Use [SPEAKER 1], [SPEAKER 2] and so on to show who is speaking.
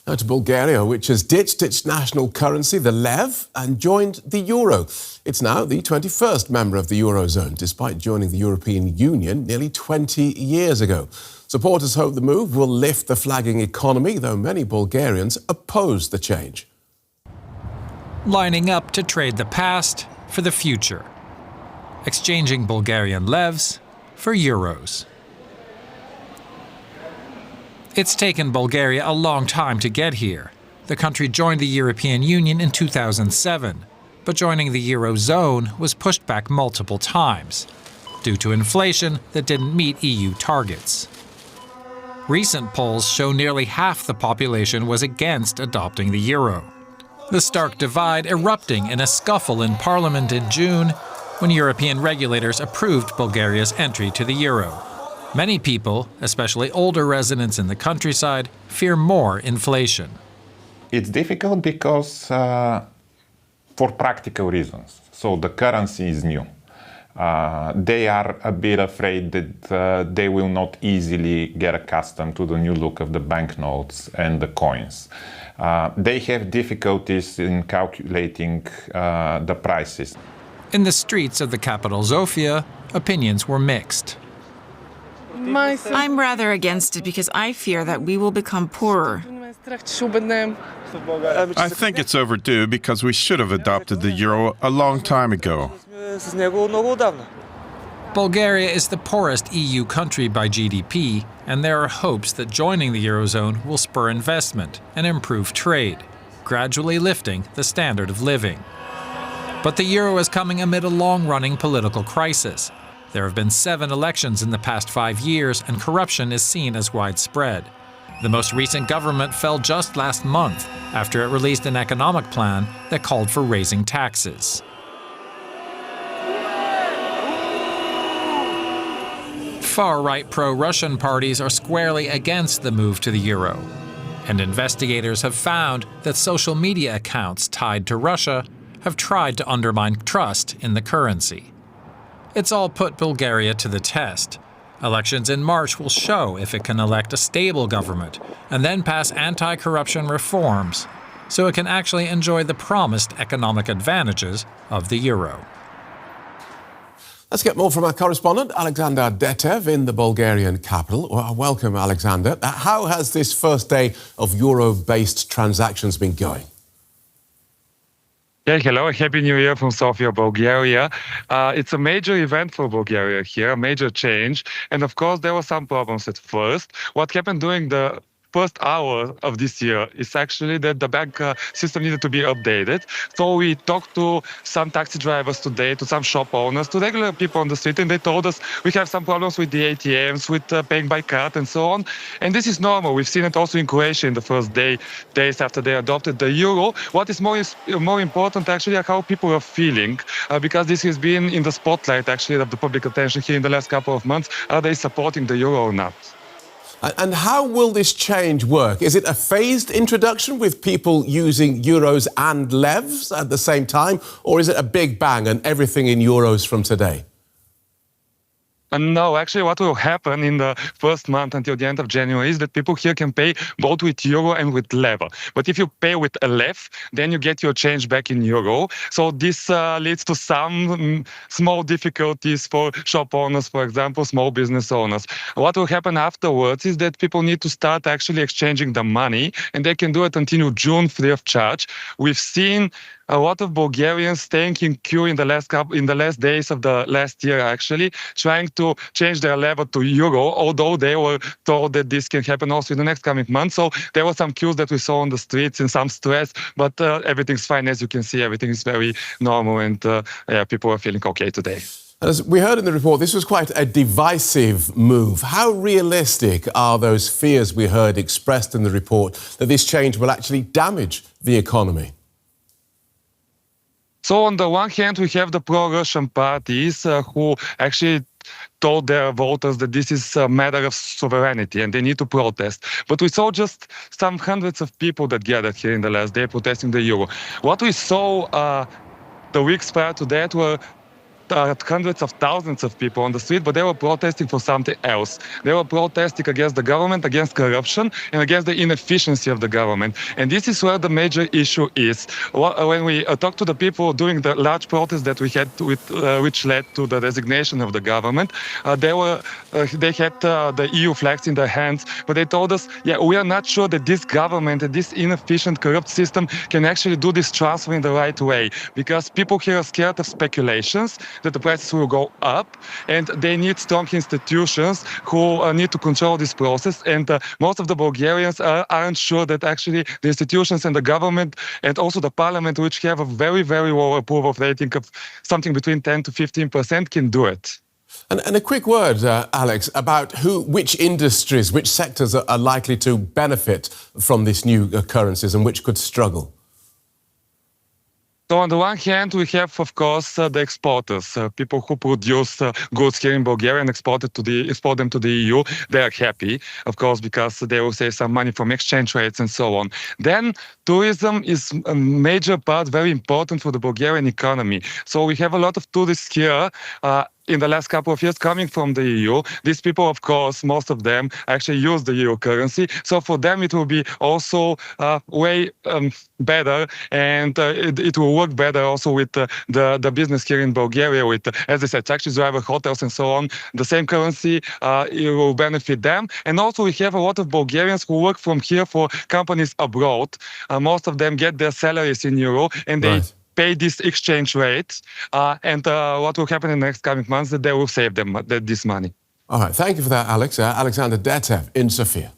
[SPEAKER 1] Now to Bulgaria, which has ditched its national currency, the lev, and joined the euro. It's now the 21st member of the Eurozone, despite joining the European Union nearly 20 years ago. Supporters hope the move will lift the flagging economy, though many Bulgarians oppose the change.
[SPEAKER 2] Lining up to trade the past for the future. Exchanging Bulgarian levs for euros. It's taken Bulgaria a long time to get here. The country joined the European Union in 2007, but joining the Eurozone was pushed back multiple times due to inflation that didn't meet EU targets. Recent polls show nearly half the population was against adopting the euro. The stark divide erupting in a scuffle in Parliament in June when European regulators approved Bulgaria's entry to the euro. Many people, especially older residents in the countryside, fear more inflation.
[SPEAKER 3] It's difficult because for practical reasons. So the currency is new. They are a bit afraid that they will not easily get accustomed to the new look of the banknotes and the coins. They have difficulties in calculating the prices.
[SPEAKER 2] In the streets of the capital Sofia, opinions were mixed.
[SPEAKER 4] I'm rather against it because I fear that we will become poorer.
[SPEAKER 5] I think it's overdue because we should have adopted the euro a long time ago.
[SPEAKER 2] Bulgaria is the poorest EU country by GDP, and there are hopes that joining the Eurozone will spur investment and improve trade, gradually lifting the standard of living. But the euro is coming amid a long-running political crisis. There have been 7 elections in the past 5 years, and corruption is seen as widespread. The most recent government fell just last month after it released an economic plan that called for raising taxes. Far-right pro-Russian parties are squarely against the move to the euro, and investigators have found that social media accounts tied to Russia have tried to undermine trust in the currency. It's all put Bulgaria to the test. Elections in March will show if it can elect a stable government and then pass anti-corruption reforms, so it can actually enjoy the promised economic advantages of the euro.
[SPEAKER 1] Let's get more from our correspondent, Alexander Detev, in the Bulgarian capital. Well, welcome, Alexander. How has this first day of euro-based transactions been going?
[SPEAKER 6] Yeah, hello, Happy New Year from Sofia, Bulgaria. It's a major event for Bulgaria here, a major change. And of course, there were some problems at first. What happened during the first hour of this year is actually that the bank system needed to be updated. So we talked to some taxi drivers today, to some shop owners, to regular people on the street, and they told us we have some problems with the ATMs, with paying by card and so on. And this is normal. We've seen it also in Croatia in the first days after they adopted the euro. What is more important actually are how people are feeling, because this has been in the spotlight actually of the public attention here in the last couple of months. Are they supporting the euro or not?
[SPEAKER 1] And how will this change work? Is it a phased introduction with people using euros and levs at the same time? Or is it a big bang and everything in euros from today?
[SPEAKER 6] No, actually what will happen in the first month until the end of January is that people here can pay both with euro and with lev. But if you pay with a lev, then you get your change back in euro. So this leads to some small difficulties for shop owners, for example, small business owners. What will happen afterwards is that people need to start actually exchanging the money, and they can do it until June free of charge. We've seen a lot of Bulgarians staying in queue in the last days of the last year, actually, trying to change their level to euro, although they were told that this can happen also in the next coming months. So there were some queues that we saw on the streets and some stress, but everything's fine. As you can see, everything is very normal, and people are feeling okay today.
[SPEAKER 1] As we heard in the report, this was quite a divisive move. How realistic are those fears we heard expressed in the report that this change will actually damage the economy?
[SPEAKER 6] So on the one hand, we have the pro-Russian parties who actually told their voters that this is a matter of sovereignty and they need to protest. But we saw just some hundreds of people that gathered here in the last day protesting the euro. What we saw the weeks prior to that were hundreds of thousands of people on the street, but they were protesting for something else. They were protesting against the government, against corruption, and against the inefficiency of the government. And this is where the major issue is. When we talked to the people during the large protests that we had, which led to the resignation of the government, they had the EU flags in their hands, but they told us, yeah, we are not sure that this government and this inefficient, corrupt system can actually do this transfer in the right way, because people here are scared of speculations that the prices will go up, and they need strong institutions who need to control this process. And most of the Bulgarians aren't sure that actually the institutions and the government and also the parliament, which have a very, very low approval rating of something between 10 to 15%, can do it.
[SPEAKER 1] And a quick word, Alex, about which industries, which sectors are likely to benefit from this new currencies and which could struggle.
[SPEAKER 6] So on the one hand, we have, of course, the exporters, people who produce goods here in Bulgaria and export them to the EU. They are happy, of course, because they will save some money from exchange rates and so on. Then tourism is a major part, very important for the Bulgarian economy. So we have a lot of tourists here in the last couple of years coming from the EU. These people, of course, most of them actually use the euro currency. So for them, it will be also way better, and it will work better also with the business here in Bulgaria with, as I said, taxi driver, hotels and so on. The same currency, it will benefit them. And also we have a lot of Bulgarians who work from here for companies abroad. Most of them get their salaries in euro, and they pay this exchange rate, and what will happen in the next coming months, that they will save them this money.
[SPEAKER 1] All right, thank you for that, Alex. Alexander Detev in Sofia.